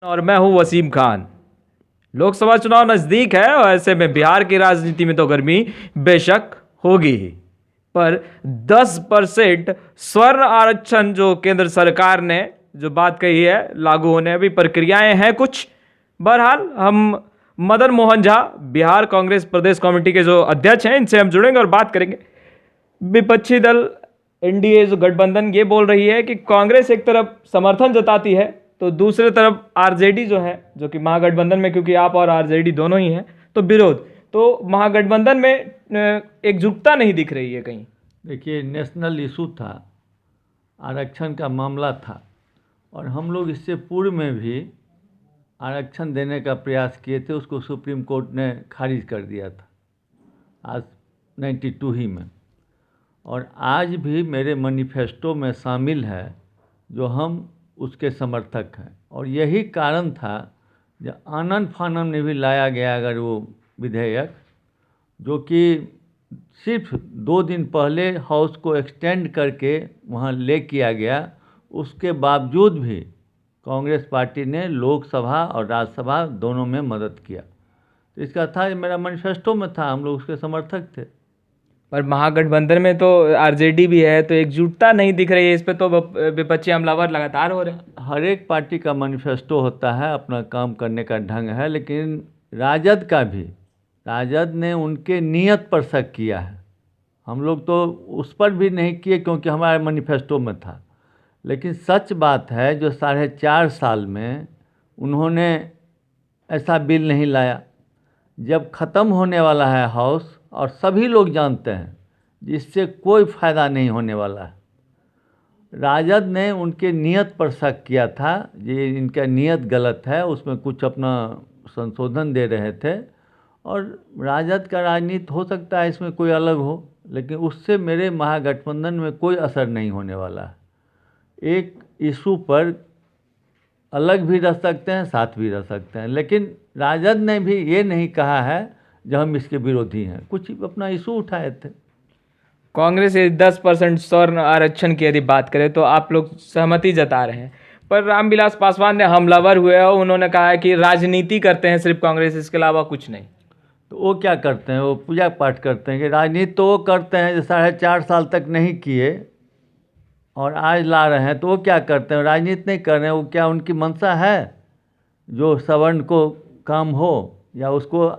और मैं हूं वसीम खान। लोकसभा चुनाव नज़दीक है और ऐसे में बिहार की राजनीति में तो गर्मी बेशक होगी ही, पर 10% स्वर्ण आरक्षण जो केंद्र सरकार ने जो बात कही है लागू होने अभी प्रक्रियाएं हैं कुछ। बहरहाल हम मदन मोहन झा बिहार कांग्रेस प्रदेश कमेटी के जो अध्यक्ष हैं इनसे हम जुड़ेंगे और बात करेंगे। विपक्षी दल एनडीए जो गठबंधन ये बोल रही है कि कांग्रेस एक तरफ समर्थन जताती है तो दूसरी तरफ आरजेडी जो है जो कि महागठबंधन में, क्योंकि आप और आरजेडी दोनों ही हैं, तो विरोध। तो महागठबंधन में एकजुटता नहीं दिख रही है कहीं। देखिए, नेशनल इशू था, आरक्षण का मामला था और हम लोग इससे पूर्व में भी आरक्षण देने का प्रयास किए थे। उसको सुप्रीम कोर्ट ने खारिज कर दिया था आज 92 ही में। और आज भी मेरे मैनिफेस्टो में शामिल है जो हम उसके समर्थक हैं। और यही कारण था जो आनन फानन में भी लाया गया अगर वो विधेयक, जो कि सिर्फ 2 दिन पहले हाउस को एक्सटेंड करके वहाँ ले किया गया, उसके बावजूद भी कांग्रेस पार्टी ने लोकसभा और राज्यसभा दोनों में मदद किया। तो इसका था, मेरा मैनिफेस्टो में था, हम लोग उसके समर्थक थे। पर महागठबंधन में तो आरजेडी भी है, तो एकजुटता नहीं दिख रही है। इस पे तो विपक्षी हमलावर लगातार हो रहे हैं। हर एक पार्टी का मैनिफेस्टो होता है, अपना काम करने का ढंग है, लेकिन राजद का भी, राजद ने उनके नियत पर शक किया है। हम लोग तो उस पर भी नहीं किए क्योंकि हमारे मैनिफेस्टो में था। लेकिन सच बात है जो 4.5 साल में उन्होंने ऐसा बिल नहीं लाया। जब ख़त्म होने वाला है हाउस और सभी लोग जानते हैं जिससे कोई फ़ायदा नहीं होने वाला है, राजद ने उनके नियत पर शक किया था। ये इनका नियत गलत है, उसमें कुछ अपना संशोधन दे रहे थे। और राजद का राजनीति हो सकता है इसमें कोई अलग हो, लेकिन उससे मेरे महागठबंधन में कोई असर नहीं होने वाला है। एक इशू पर अलग भी रह सकते हैं, साथ भी रह सकते हैं, लेकिन राजद ने भी ये नहीं कहा है जो हम इसके विरोधी हैं। कुछ अपना इशू उठाए थे। कांग्रेस 10% स्वर्ण आरक्षण की यदि बात करें तो आप लोग सहमति जता रहे हैं, पर रामविलास पासवान ने हमलावर हुए और उन्होंने कहा है कि राजनीति करते हैं सिर्फ कांग्रेस, इसके अलावा कुछ नहीं। तो वो क्या करते हैं? वो पूजा पाठ करते हैं कि राजनीति तो वो करते हैं जो 4.5 साल तक नहीं किए और आज ला रहे हैं। तो वो क्या करते हैं? राजनीति नहीं कर रहे हैं। वो क्या उनकी मंशा है जो सवर्ण को काम हो, या उसको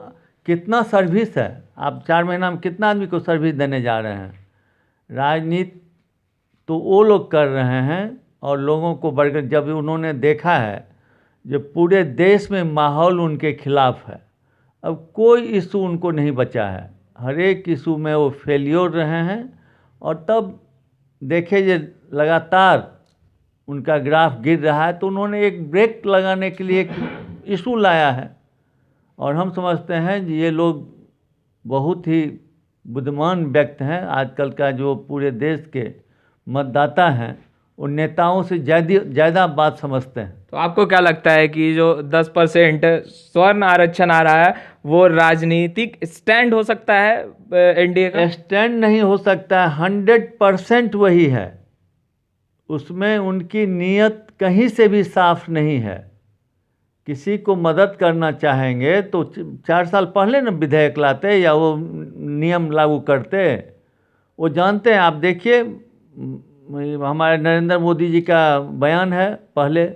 कितना सर्विस है? आप 4 महीना में कितना आदमी को सर्विस देने जा रहे हैं? राजनीति तो वो लोग कर रहे हैं और लोगों को बढ़कर, जब उन्होंने देखा है जो पूरे देश में माहौल उनके खिलाफ है, अब कोई इशू उनको नहीं बचा है। हर एक इशू में वो फेलियर रहे हैं। और तब देखे जो लगातार उनका ग्राफ गिर रहा है, तो उन्होंने एक ब्रेक लगाने के लिए एक इशू लाया है। और हम समझते हैं कि ये लोग बहुत ही बुद्धिमान व्यक्ति हैं। आजकल का जो पूरे देश के मतदाता हैं उन नेताओं से ज़्यादा बात समझते हैं। तो आपको क्या लगता है कि जो 10% स्वर्ण आरक्षण आ रहा है वो राजनीतिक स्टैंड हो सकता है एनडीए का? स्टैंड नहीं हो सकता है, 100% वही है। उसमें उनकी नीयत कहीं से भी साफ नहीं है। किसी को मदद करना चाहेंगे तो 4 साल पहले न विधेयक लाते या वो नियम लागू करते। वो जानते हैं। आप देखिए, हमारे नरेंद्र मोदी जी का बयान है, पहले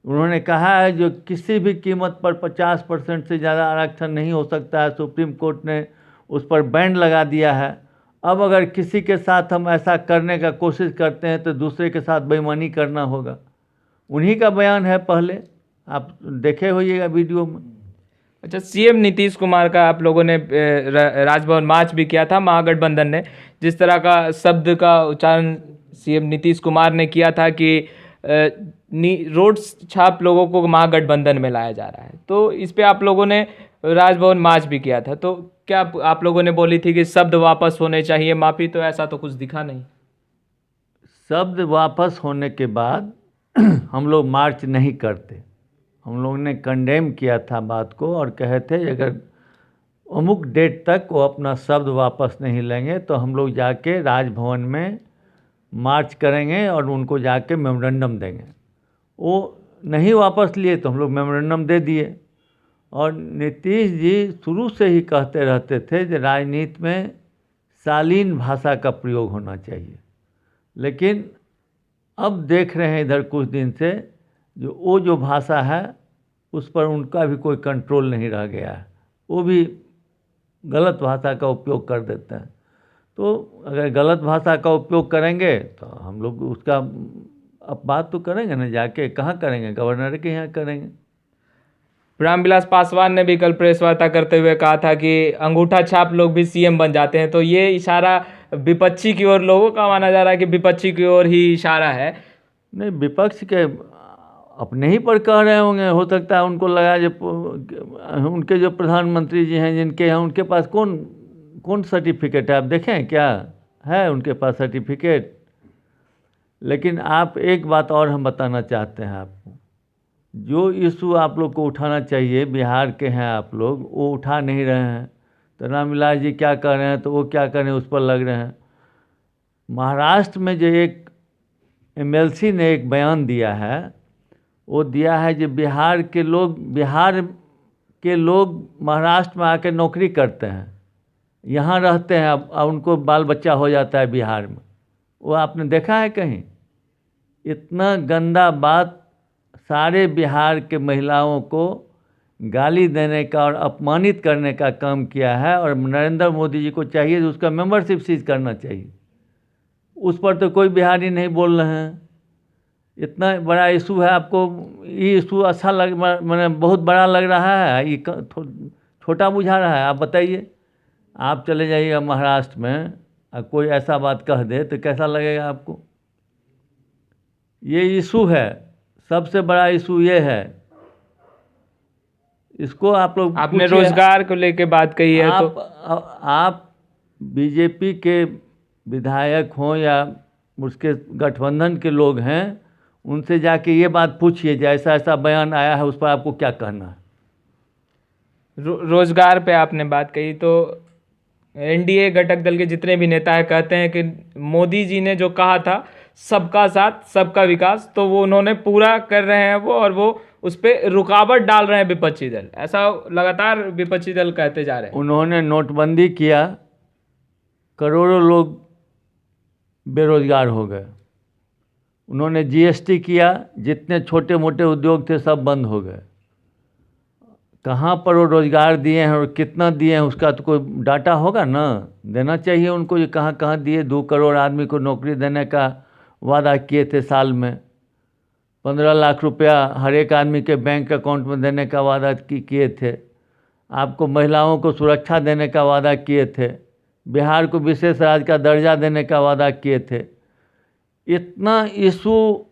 उन्होंने कहा है जो किसी भी कीमत पर 50% से ज़्यादा आरक्षण नहीं हो सकता है। सुप्रीम कोर्ट ने उस पर बैन लगा दिया है। अब अगर किसी के साथ हम ऐसा करने का कोशिश करते हैं तो दूसरे के साथ बेईमानी करना होगा। उन्हीं का बयान है, पहले आप देखे होइएगा वीडियो में। अच्छा, सीएम नीतीश कुमार का आप लोगों ने राजभवन मार्च भी किया था। महागठबंधन ने जिस तरह का शब्द का उच्चारण सीएम नीतीश कुमार ने किया था कि रोड छाप लोगों को महागठबंधन में लाया जा रहा है, तो इस पे आप लोगों ने राजभवन मार्च भी किया था। तो क्या आप लोगों ने बोली थी कि शब्द वापस होने चाहिए, माफी? तो ऐसा तो कुछ दिखा नहीं। शब्द वापस होने के बाद हम लोग मार्च नहीं करते। हम लोग ने कंडेम किया था बात को और कहे थे अगर अमुक डेट तक वो अपना शब्द वापस नहीं लेंगे तो हम लोग जाके राजभवन में मार्च करेंगे और उनको जाके मेमोरेंडम देंगे। वो नहीं वापस लिए तो हम लोग मेमोरेंडम दे दिए। और नीतीश जी शुरू से ही कहते रहते थे कि राजनीति में शालीन भाषा का प्रयोग होना चाहिए, लेकिन अब देख रहे हैं इधर कुछ दिन से जो भाषा है उस पर उनका भी कोई कंट्रोल नहीं रह गया है, वो भी गलत भाषा का उपयोग कर देते हैं। तो अगर गलत भाषा का उपयोग करेंगे तो हम लोग उसका अब बात तो करेंगे ना, जाके कहाँ करेंगे, गवर्नर के यहाँ करेंगे। रामविलास पासवान ने भी कल प्रेस वार्ता करते हुए कहा था कि अंगूठा छाप लोग भी सीएम बन जाते हैं, तो ये इशारा विपक्षी की ओर, लोगों का माना जा रहा है कि विपक्षी की ओर ही इशारा है। नहीं, विपक्ष के अपने ही पर कह रहे होंगे, हो सकता है उनको लगा जो उनके जो प्रधानमंत्री जी हैं जिनके यहाँ, उनके पास कौन सर्टिफिकेट है, आप देखें क्या है उनके पास सर्टिफिकेट। लेकिन आप एक बात और हम बताना चाहते हैं आपको, जो इशू आप लोग को उठाना चाहिए, बिहार के हैं आप लोग, वो उठा नहीं रहे हैं। तो रामविलास जी क्या कर रहे हैं तो वो क्या कर रहे हैं उस पर लग रहे हैं। महाराष्ट्र में जो एक एमएलसी ने एक बयान दिया है, वो दिया है कि बिहार के लोग महाराष्ट्र में आकर नौकरी करते हैं, यहाँ रहते हैं, अब उनको बाल बच्चा हो जाता है बिहार में। वो आपने देखा है कहीं? इतना गंदा बात सारे बिहार के महिलाओं को गाली देने का और अपमानित करने का काम किया है। और नरेंद्र मोदी जी को चाहिए कि उसका मेंबरशिप सीज करना चाहिए। उस पर तो कोई बिहारी नहीं बोल रहे हैं। इतना बड़ा इशू है, आपको ये इशू अच्छा मैंने बहुत बड़ा लग रहा है, ये छोटा बुझा रहा है? आप बताइए, आप चले जाइएगा महाराष्ट्र में और कोई ऐसा बात कह दे तो कैसा लगेगा आपको? ये इशू है, सबसे बड़ा इशू ये है। इसको आप लोग, आपने रोजगार को लेके बात कही है, तो आप बीजेपी के विधायक हों या उसके गठबंधन के लोग हैं, उनसे जाके ये बात पूछिए जैसा ऐसा बयान आया है उस पर आपको क्या कहना है। रोजगार पे आपने बात कही, तो एनडीए घटक दल के जितने भी नेता हैं कहते हैं कि मोदी जी ने जो कहा था सबका साथ सबका विकास, तो वो उन्होंने पूरा कर रहे हैं वो, और वो उस पर रुकावट डाल रहे हैं विपक्षी दल, ऐसा लगातार विपक्षी दल कहते जा रहे हैं। उन्होंने नोटबंदी किया, करोड़ों लोग बेरोजगार हो गए। उन्होंने जीएसटी किया, जितने छोटे मोटे उद्योग थे सब बंद हो गए। कहाँ पर वो रोजगार दिए हैं और कितना दिए हैं उसका तो कोई डाटा होगा ना, देना चाहिए उनको। ये कहाँ कहाँ दिए? 2 करोड़ आदमी को नौकरी देने का वादा किए थे साल में, 15 लाख रुपया हर एक आदमी के बैंक अकाउंट में देने का वादा किए थे। आपको महिलाओं को सुरक्षा देने का वादा किए थे, बिहार को विशेष राज्य का दर्जा देने का वादा किए थे। इतना इशू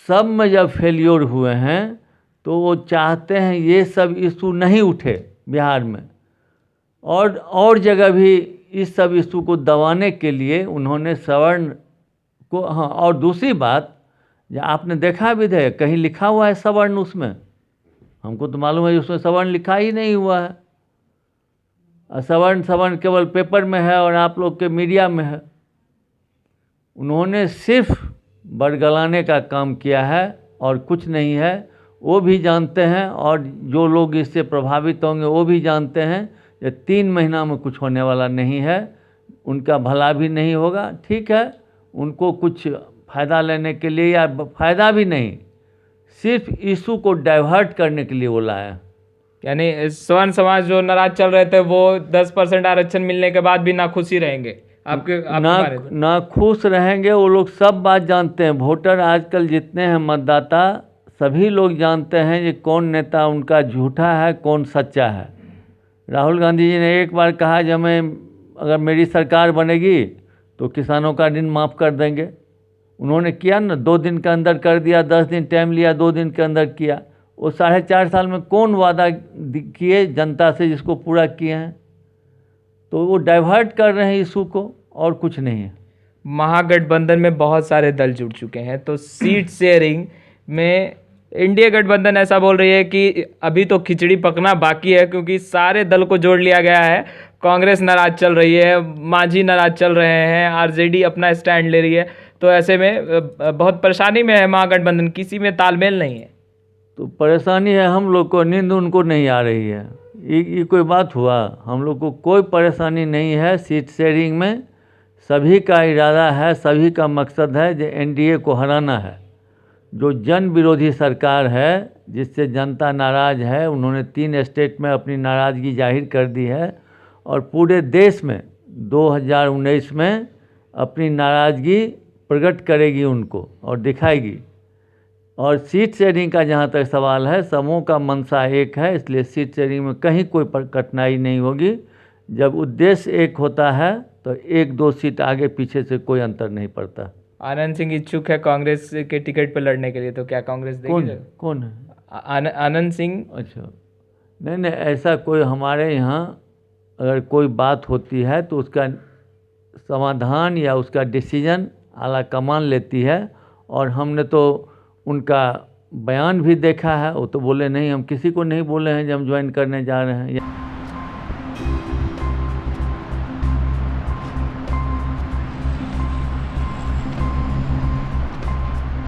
सब में जब फेल्योर हुए हैं तो वो चाहते हैं ये सब इशू नहीं उठे बिहार में, और जगह भी इस सब इशू को दबाने के लिए उन्होंने सवर्ण को, हाँ, और दूसरी बात, आपने देखा भी है कहीं लिखा हुआ है सवर्ण उसमें? हमको तो मालूम है उसमें सवर्ण लिखा ही नहीं हुआ है। सवर्ण केवल पेपर में है और आप लोग के मीडिया में है। उन्होंने सिर्फ बरगलाने का काम किया है और कुछ नहीं है। वो भी जानते हैं और जो लोग इससे प्रभावित होंगे वो भी जानते हैं कि 3 महीना में कुछ होने वाला नहीं है, उनका भला भी नहीं होगा। ठीक है, उनको कुछ फ़ायदा लेने के लिए, या फ़ायदा भी नहीं, सिर्फ इशू को डाइवर्ट करने के लिए वो लाया। यानी स्वर्ण समाज जो नाराज चल रहे थे वो 10% आरक्षण मिलने के बाद भी ना खुशी रहेंगे, ना खुश रहेंगे। वो लोग सब बात जानते हैं। वोटर आजकल जितने हैं मतदाता, सभी लोग जानते हैं कि कौन नेता उनका झूठा है, कौन सच्चा है। राहुल गांधी जी ने एक बार कहा कि हमें, अगर मेरी सरकार बनेगी तो किसानों का ऋण माफ़ कर देंगे। उन्होंने किया ना, 2 दिन के अंदर कर दिया। 10 दिन टाइम लिया, 2 दिन के अंदर किया। वो 4.5 साल में कौन वादा किए जनता से जिसको पूरा किए हैं? तो वो डाइवर्ट कर रहे हैं इशू को, और कुछ नहीं है। महागठबंधन में बहुत सारे दल जुड़ चुके हैं, तो सीट शेयरिंग में इंडिया गठबंधन ऐसा बोल रही है कि अभी तो खिचड़ी पकना बाकी है, क्योंकि सारे दल को जोड़ लिया गया है। कांग्रेस नाराज चल रही है, मांझी नाराज चल रहे हैं, आरजेडी अपना स्टैंड ले रही है। तो ऐसे में बहुत परेशानी में है महागठबंधन, किसी में तालमेल नहीं है। तो परेशानी है हम लोग को, नींद उनको नहीं आ रही है। ये कोई बात हुआ? हम लोग को कोई परेशानी नहीं है सीट शेयरिंग में। सभी का इरादा है, सभी का मकसद है जो एनडीए को हराना है। जो जन विरोधी सरकार है, जिससे जनता नाराज़ है, उन्होंने 3 स्टेट में अपनी नाराज़गी जाहिर कर दी है और पूरे देश में 2019 में अपनी नाराज़गी प्रकट करेगी उनको और दिखाएगी। और सीट शेयरिंग का जहाँ तक सवाल है, सबों का मंशा एक है, इसलिए सीट शेयरिंग में कहीं कोई कठिनाई नहीं होगी। जब उद्देश्य एक होता है तो 1-2 सीट आगे पीछे से कोई अंतर नहीं पड़ता। आनंद सिंह इच्छुक है कांग्रेस के टिकट पर लड़ने के लिए, तो क्या कांग्रेस देगी? कौन है? आनंद सिंह। अच्छा, नहीं नहीं, ऐसा कोई हमारे यहाँ अगर कोई बात होती है तो उसका समाधान या उसका डिसीजन आला कमान लेती है। और हमने तो उनका बयान भी देखा है, वो तो बोले नहीं, हम किसी को नहीं बोले हैं जब हम ज्वाइन करने जा रहे हैं।